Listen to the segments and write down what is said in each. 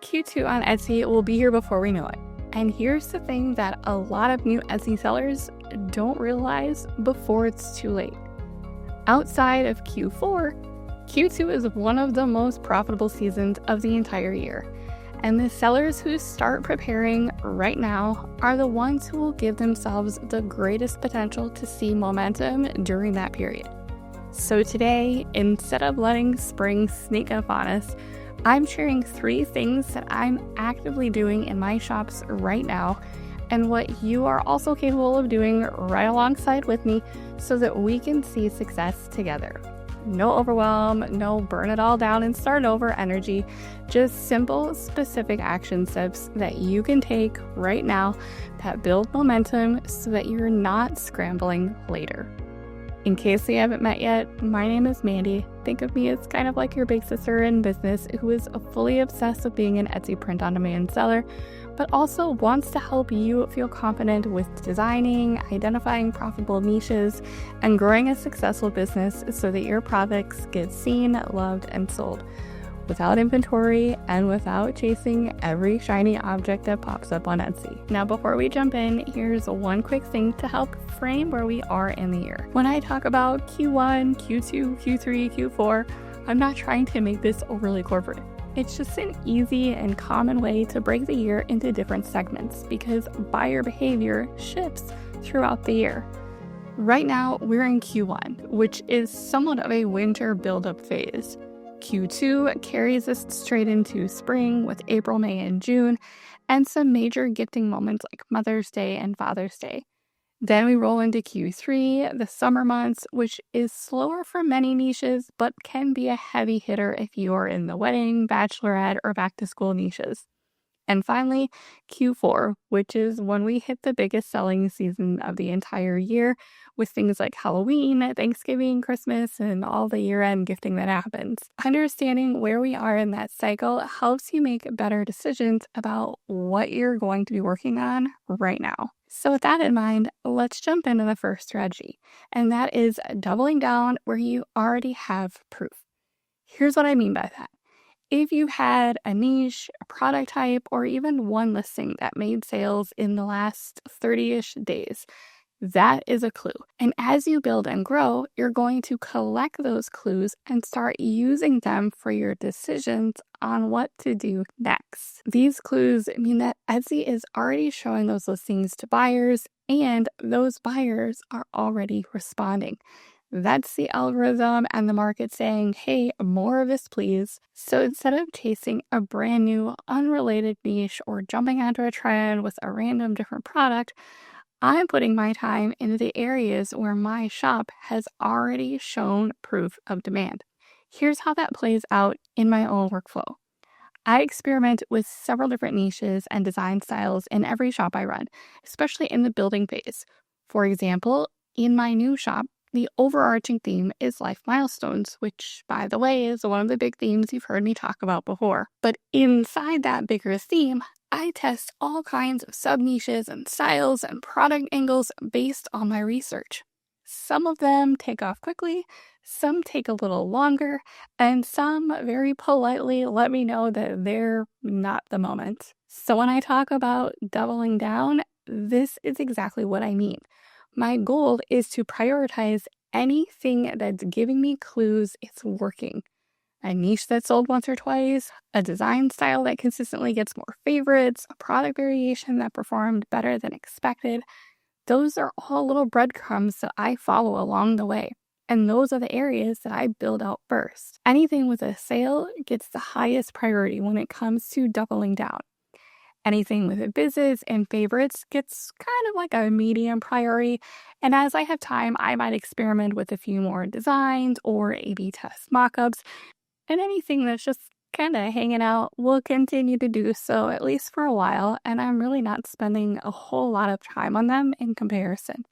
Q2 on Etsy will be here before we know it. And here's the thing that a lot of new Etsy sellers don't realize before it's too late. Outside of Q4, Q2 is one of the most profitable seasons of the entire year. And the sellers who start preparing right now are the ones who will give themselves the greatest potential to see momentum during that period. So today, instead of letting spring sneak up on us, I'm sharing 3 things that I'm actively doing in my shops right now and what you are also capable of doing right alongside with me so that we can see success together. No overwhelm, no burn it all down and start over energy, just simple, specific action steps that you can take right now that build momentum so that you're not scrambling later. In case we haven't met yet, my name is Mandy. Think of me as kind of like your big sister in business who is fully obsessed with being an Etsy print-on-demand seller, but also wants to help you feel confident with designing, identifying profitable niches, and growing a successful business so that your products get seen, loved, and sold without inventory and without chasing every shiny object that pops up on Etsy. Now, before we jump in, here's one quick thing to help frame where we are in the year. When I talk about Q1, Q2, Q3, Q4, I'm not trying to make this overly corporate. It's just an easy and common way to break the year into different segments because buyer behavior shifts throughout the year. Right now, we're in Q1, which is somewhat of a winter buildup phase. Q2 carries us straight into spring with April, May, and June, and some major gifting moments like Mother's Day and Father's Day. Then we roll into Q3, the summer months, which is slower for many niches, but can be a heavy hitter if you are in the wedding, bachelorette, or back-to-school niches. And finally, Q4, which is when we hit the biggest selling season of the entire year with things like Halloween, Thanksgiving, Christmas, and all the year-end gifting that happens. Understanding where we are in that cycle helps you make better decisions about what you're going to be working on right now. So with that in mind, let's jump into the first strategy, and that is doubling down where you already have proof. Here's what I mean by that. If you had a niche, a product type, or even one listing that made sales in the last 30-ish days, that is a clue. And as you build and grow, you're going to collect those clues and start using them for your decisions on what to do next. These clues mean that Etsy is already showing those listings to buyers, and those buyers are already responding. That's the algorithm and the market saying, hey, more of this, please. So instead of chasing a brand new, unrelated niche or jumping onto a trend with a random different product, I'm putting my time into the areas where my shop has already shown proof of demand. Here's how that plays out in my own workflow. I experiment with several different niches and design styles in every shop I run, especially in the building phase. For example, in my new shop, the overarching theme is life milestones, which, by the way, is one of the big themes you've heard me talk about before. But inside that bigger theme, I test all kinds of sub-niches and styles and product angles based on my research. Some of them take off quickly, some take a little longer, and some very politely let me know that they're not the moment. So when I talk about doubling down, this is exactly what I mean. My goal is to prioritize anything that's giving me clues it's working. A niche that sold once or twice, a design style that consistently gets more favorites, a product variation that performed better than expected. Those are all little breadcrumbs that I follow along the way. And those are the areas that I build out first. Anything with a sale gets the highest priority when it comes to doubling down. Anything with a business and favorites gets kind of like a medium priority. And as I have time, I might experiment with a few more designs or A/B test mockups. And anything that's just kind of hanging out will continue to do so, at least for a while. And I'm really not spending a whole lot of time on them in comparison.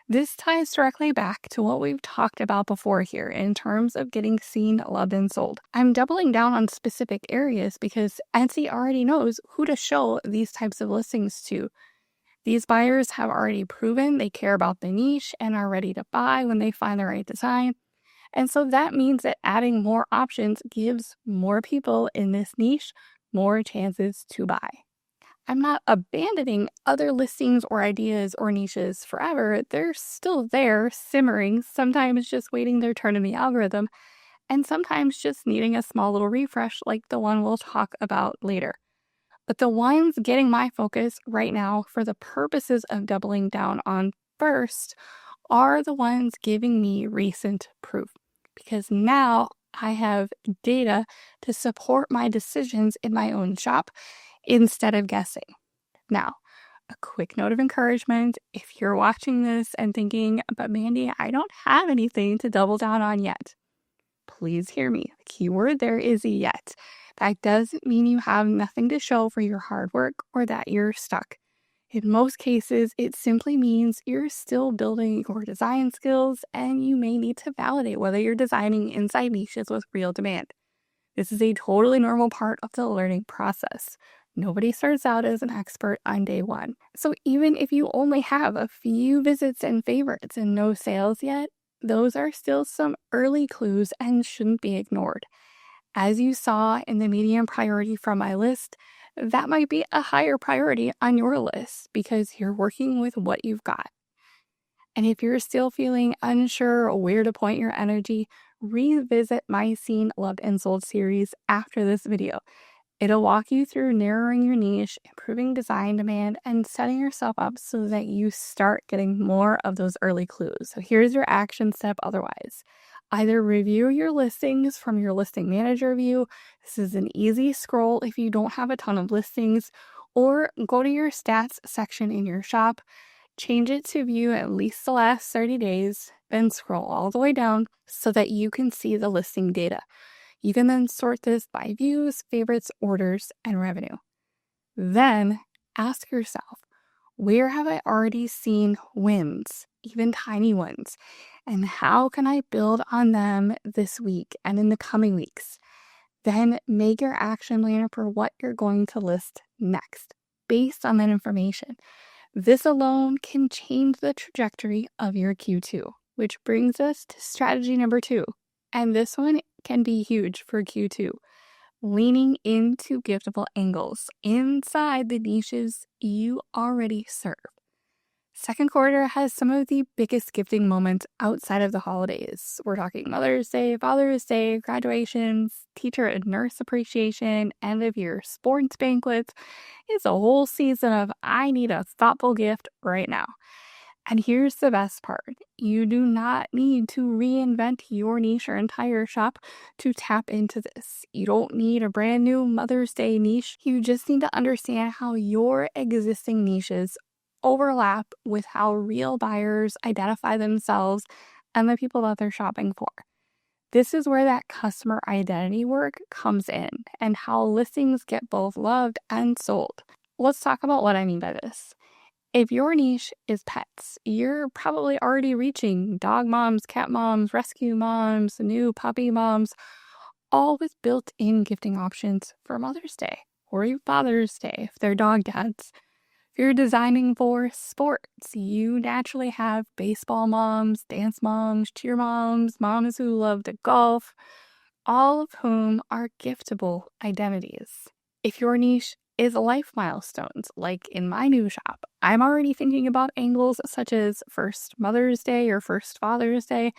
This ties directly back to what we've talked about before here in terms of getting seen, loved, and sold. I'm doubling down on specific areas because Etsy already knows who to show these types of listings to. These buyers have already proven they care about the niche and are ready to buy when they find the right design. And so that means that adding more options gives more people in this niche more chances to buy. I'm not abandoning other listings or ideas or niches forever. They're still there, simmering, sometimes just waiting their turn in the algorithm, and sometimes just needing a small little refresh like the one we'll talk about later. But the ones getting my focus right now for the purposes of doubling down on first are the ones giving me recent proof. Because now I have data to support my decisions in my own shop instead of guessing. Now, a quick note of encouragement, if you're watching this and thinking, but Mandy, I don't have anything to double down on yet. Please hear me. The key word there is yet. That doesn't mean you have nothing to show for your hard work or that you're stuck. In most cases, it simply means you're still building your design skills and you may need to validate whether you're designing inside niches with real demand. This is a totally normal part of the learning process. Nobody starts out as an expert on day one. So even if you only have a few visits and favorites and no sales yet, those are still some early clues and shouldn't be ignored. As you saw in the medium priority from my list, that might be a higher priority on your list because you're working with what you've got. And if you're still feeling unsure where to point your energy, revisit my Seen, Loved, and Sold series after this video. It'll walk you through narrowing your niche, improving design demand, and setting yourself up so that you start getting more of those early clues. So here's your action step otherwise. Either review your listings from your listing manager view. This is an easy scroll if you don't have a ton of listings, or go to your stats section in your shop, change it to view at least the last 30 days, then scroll all the way down so that you can see the listing data. You can then sort this by views, favorites, orders, and revenue. Then ask yourself, where have I already seen wins, even tiny ones? And how can I build on them this week and in the coming weeks? Then make your action plan for what you're going to list next based on that information. This alone can change the trajectory of your Q2, which brings us to strategy number 2. And this one can be huge for Q2. Leaning into giftable angles inside the niches you already serve. Second quarter has some of the biggest gifting moments outside of the holidays. We're talking Mother's Day, Father's Day, graduations, teacher and nurse appreciation, end of year sports banquets. It's a whole season of I need a thoughtful gift right now. And here's the best part. You do not need to reinvent your niche or entire shop to tap into this. You don't need a brand new Mother's Day niche. You just need to understand how your existing niches overlap with how real buyers identify themselves and the people that they're shopping for. This is where that customer identity work comes in and how listings get both loved and sold. Let's talk about what I mean by this. If your niche is pets, you're probably already reaching dog moms, cat moms, rescue moms, new puppy moms, all with built-in gifting options for Mother's Day or Father's Day if they're dog dads. If you're designing for sports, you naturally have baseball moms, dance moms, cheer moms, moms who love to golf, all of whom are giftable identities. If your niche is life milestones, like in my new shop, I'm already thinking about angles such as first Mother's Day or first Father's Day,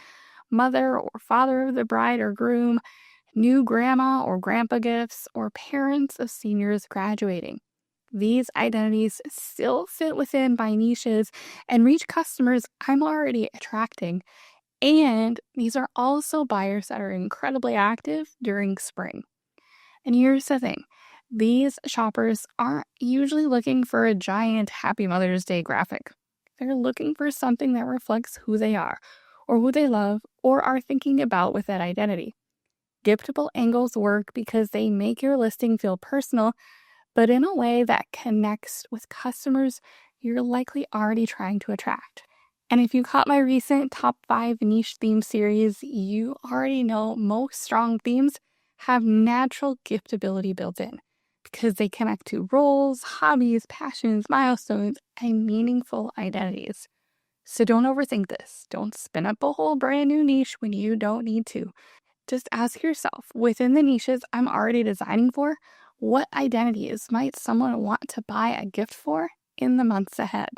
mother or father of the bride or groom, new grandma or grandpa gifts, or parents of seniors graduating. These identities still fit within my niches and reach customers I'm already attracting. And these are also buyers that are incredibly active during spring. And here's the thing. These shoppers aren't usually looking for a giant Happy Mother's Day graphic. They're looking for something that reflects who they are, or who they love, or are thinking about with that identity. Giftable angles work because they make your listing feel personal, but in a way that connects with customers you're likely already trying to attract. And if you caught my recent top 5 niche theme series, you already know most strong themes have natural giftability built in because they connect to roles, hobbies, passions, milestones, and meaningful identities. So don't overthink this. Don't spin up a whole brand new niche when you don't need to. Just ask yourself, within the niches I'm already designing for, What identities might someone want to buy a gift for in the months ahead?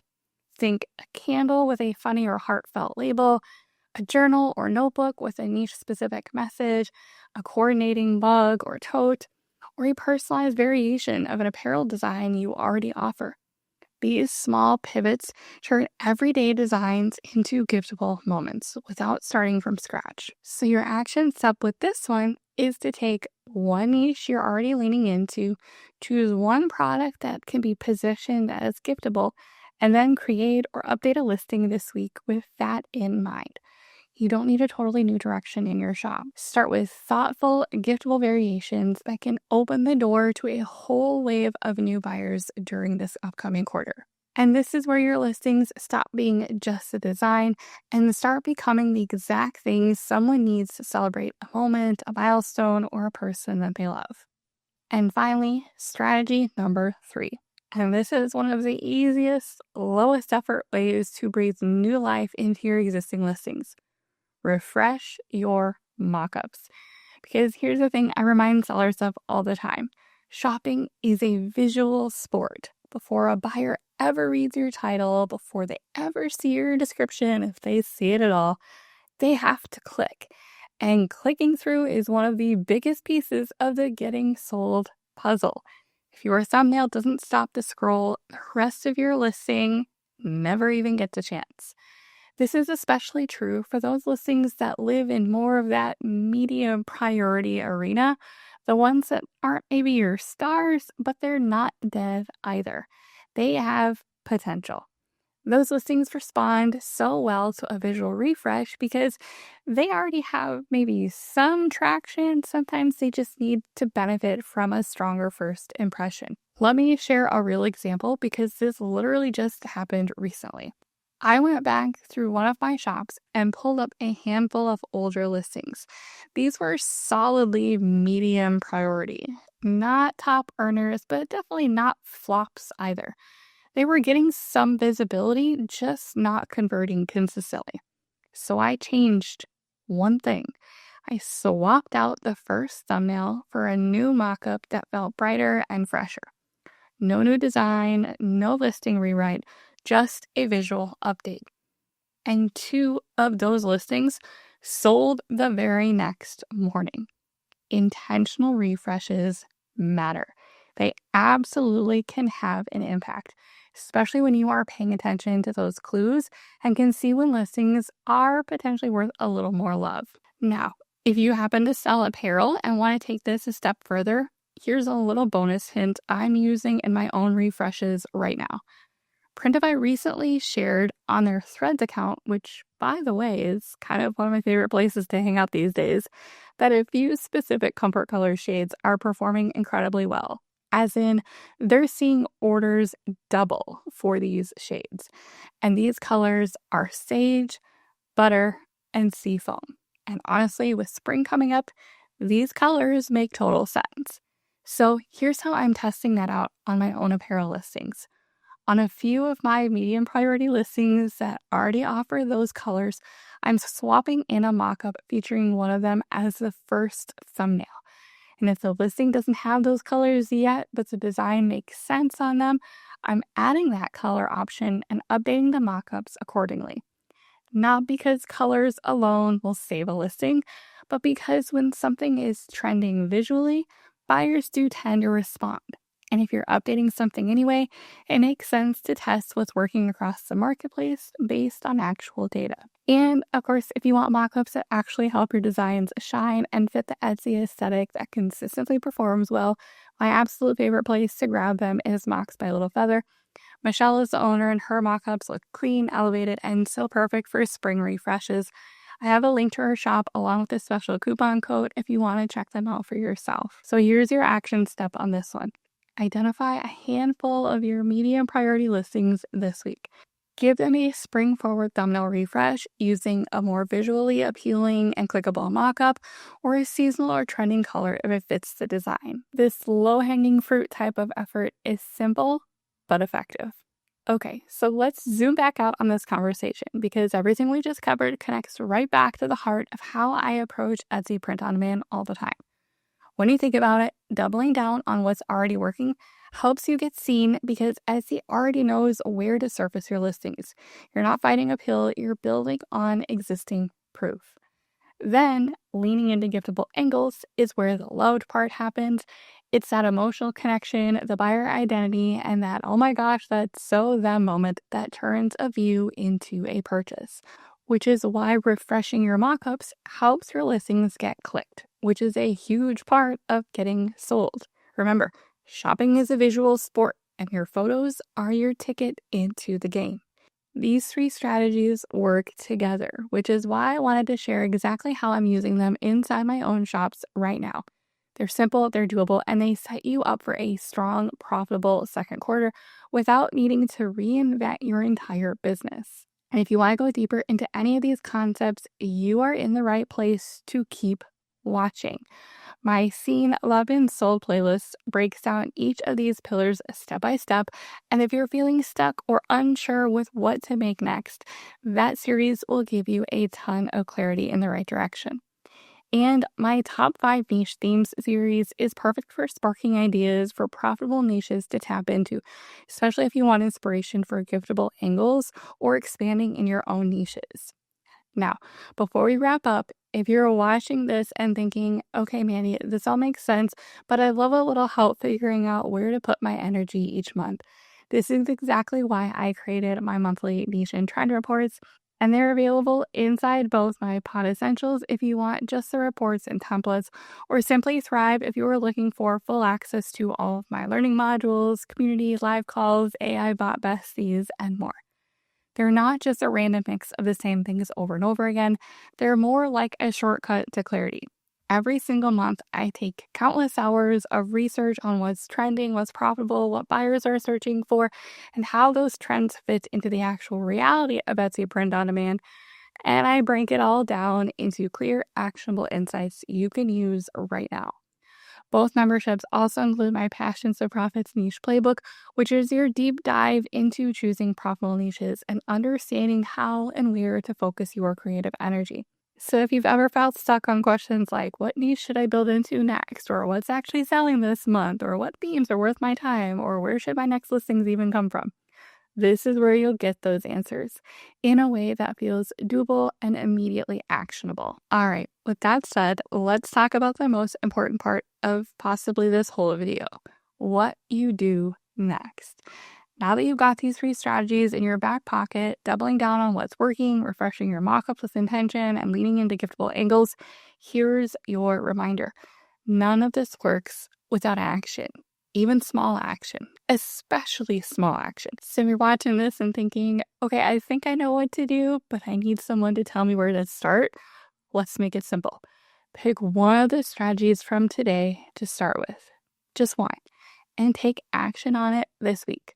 Think a candle with a funny or heartfelt label, a journal or notebook with a niche specific message, a coordinating mug or tote, or a personalized variation of an apparel design you already offer. These small pivots turn everyday designs into giftable moments without starting from scratch. So your action step with this one is to take one niche you're already leaning into, choose one product that can be positioned as giftable, and then create or update a listing this week with that in mind. You don't need a totally new direction in your shop. Start with thoughtful, giftable variations that can open the door to a whole wave of new buyers during this upcoming quarter. And this is where your listings stop being just a design and start becoming the exact things someone needs to celebrate a moment, a milestone, or a person that they love. And finally, strategy number 3. And this is one of the easiest, lowest effort ways to breathe new life into your existing listings. Refresh your mockups. Because here's the thing I remind sellers of all the time. Shopping is a visual sport. Before a buyer ever reads your title, before they ever see your description, if they see it at all, they have to click. And clicking through is one of the biggest pieces of the getting sold puzzle. If your thumbnail doesn't stop the scroll, the rest of your listing never even gets a chance. This is especially true for those listings that live in more of that medium priority arena, the ones that aren't maybe your stars, but they're not dead either. They have potential. Those listings respond so well to a visual refresh because they already have maybe some traction. Sometimes they just need to benefit from a stronger first impression. Let me share a real example because this literally just happened recently. I went back through one of my shops and pulled up a handful of older listings. These were solidly medium priority. Not top earners, but definitely not flops either. They were getting some visibility, just not converting consistently. So I changed one thing. I swapped out the first thumbnail for a new mockup that felt brighter and fresher. No new design, no listing rewrite, just a visual update. And 2 of those listings sold the very next morning. Intentional refreshes matter. They absolutely can have an impact, especially when you are paying attention to those clues and can see when listings are potentially worth a little more love. Now, if you happen to sell apparel and want to take this a step further, here's a little bonus hint I'm using in my own refreshes right now. Printify recently shared on their Threads account, which, by the way, is kind of one of my favorite places to hang out these days, that a few specific comfort color shades are performing incredibly well. As in, they're seeing orders double for these shades. And these colors are sage, butter, and seafoam. And honestly, with spring coming up, these colors make total sense. So here's how I'm testing that out on my own apparel listings. On a few of my medium priority listings that already offer those colors, I'm swapping in a mockup featuring one of them as the first thumbnail. And if the listing doesn't have those colors yet, but the design makes sense on them, I'm adding that color option and updating the mockups accordingly. Not because colors alone will save a listing, but because when something is trending visually, buyers do tend to respond. And if you're updating something anyway, it makes sense to test what's working across the marketplace based on actual data. And of course, if you want mockups that actually help your designs shine and fit the Etsy aesthetic that consistently performs well, my absolute favorite place to grab them is Mocks by Little Feather. Michelle is the owner, and her mockups look clean, elevated, and so perfect for spring refreshes. I have a link to her shop along with a special coupon code if you want to check them out for yourself. So here's your action step on this one. Identify a handful of your medium priority listings this week. Give them a spring-forward thumbnail refresh using a more visually appealing and clickable mockup or a seasonal or trending color if it fits the design. This low-hanging fruit type of effort is simple but effective. Okay, so let's zoom back out on this conversation because everything we just covered connects right back to the heart of how I approach Etsy print on demand all the time. When you think about it, doubling down on what's already working helps you get seen because Etsy already knows where to surface your listings. You're not fighting uphill, you're building on existing proof. Then, leaning into giftable angles is where the loved part happens. It's that emotional connection, the buyer identity, and that, oh my gosh, that's so them moment that turns a view into a purchase. Which is why refreshing your mockups helps your listings get clicked, which is a huge part of getting sold. Remember, shopping is a visual sport, and your photos are your ticket into the game. These 3 strategies work together, which is why I wanted to share exactly how I'm using them inside my own shops right now. They're simple, they're doable, and they set you up for a strong, profitable second quarter without needing to reinvent your entire business. And if you want to go deeper into any of these concepts, you are in the right place to keep watching. My Seen, Love, and Sold playlist breaks down each of these pillars step by step, and if you're feeling stuck or unsure with what to make next, that series will give you a ton of clarity in the right direction. And my top 5 niche themes series is perfect for sparking ideas for profitable niches to tap into, especially if you want inspiration for giftable angles or expanding in your own niches. Now, before we wrap up, if you're watching this and thinking, okay, Mandy, this all makes sense, but I'd love a little help figuring out where to put my energy each month. This is exactly why I created my monthly niche and trend reports, and they're available inside both my Pod Essentials if you want just the reports and templates, or Simply Thrive if you are looking for full access to all of my learning modules, community, live calls, AI bot besties, and more. They're not just a random mix of the same things over and over again. They're more like a shortcut to clarity. Every single month, I take countless hours of research on what's trending, what's profitable, what buyers are searching for, and how those trends fit into the actual reality of Etsy print on demand. And I break it all down into clear, actionable insights you can use right now. Both memberships also include my Passions to Profits niche playbook, which is your deep dive into choosing profitable niches and understanding how and where to focus your creative energy. So if you've ever felt stuck on questions like, what niche should I build into next? Or what's actually selling this month? Or what themes are worth my time? Or where should my next listings even come from? This is where you'll get those answers in a way that feels doable and immediately actionable. All right, with that said, let's talk about the most important part of possibly this whole video, what you do next. Now that you've got these 3 strategies in your back pocket, doubling down on what's working, refreshing your mockups with intention, and leaning into giftable angles, here's your reminder. None of this works without action. Even small action, especially small action. So if you're watching this and thinking, okay, I think I know what to do, but I need someone to tell me where to start, let's make it simple. Pick one of the strategies from today to start with, just one, and take action on it this week.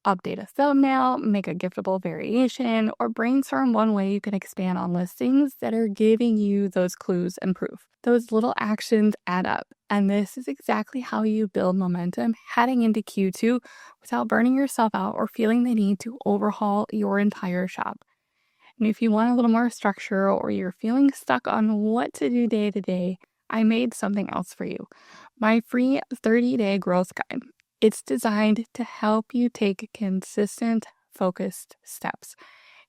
Update a thumbnail, make a giftable variation, or brainstorm one way you can expand on listings that are giving you those clues and proof. Those little actions add up, and this is exactly how you build momentum heading into Q2 without burning yourself out or feeling the need to overhaul your entire shop. And if you want a little more structure or you're feeling stuck on what to do day to day, I made something else for you. My free 30-day growth guide. It's designed to help you take consistent, focused steps.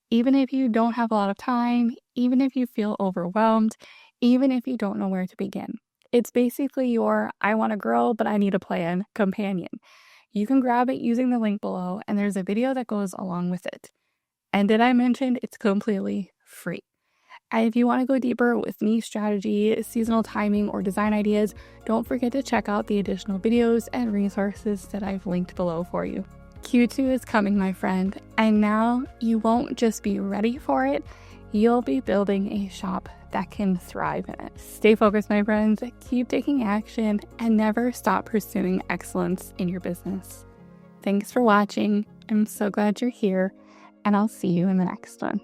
Even if you don't have a lot of time, even if you feel overwhelmed, even if you don't know where to begin. It's basically your I want to grow, but I need a plan companion. You can grab it using the link below, and there's a video that goes along with it. And did I mention it's completely free? And if you want to go deeper with niche strategy, seasonal timing, or design ideas, don't forget to check out the additional videos and resources that I've linked below for you. Q2 is coming, my friend, and now you won't just be ready for it, you'll be building a shop that can thrive in it. Stay focused, my friends, keep taking action, and never stop pursuing excellence in your business. Thanks for watching. I'm so glad you're here, and I'll see you in the next one.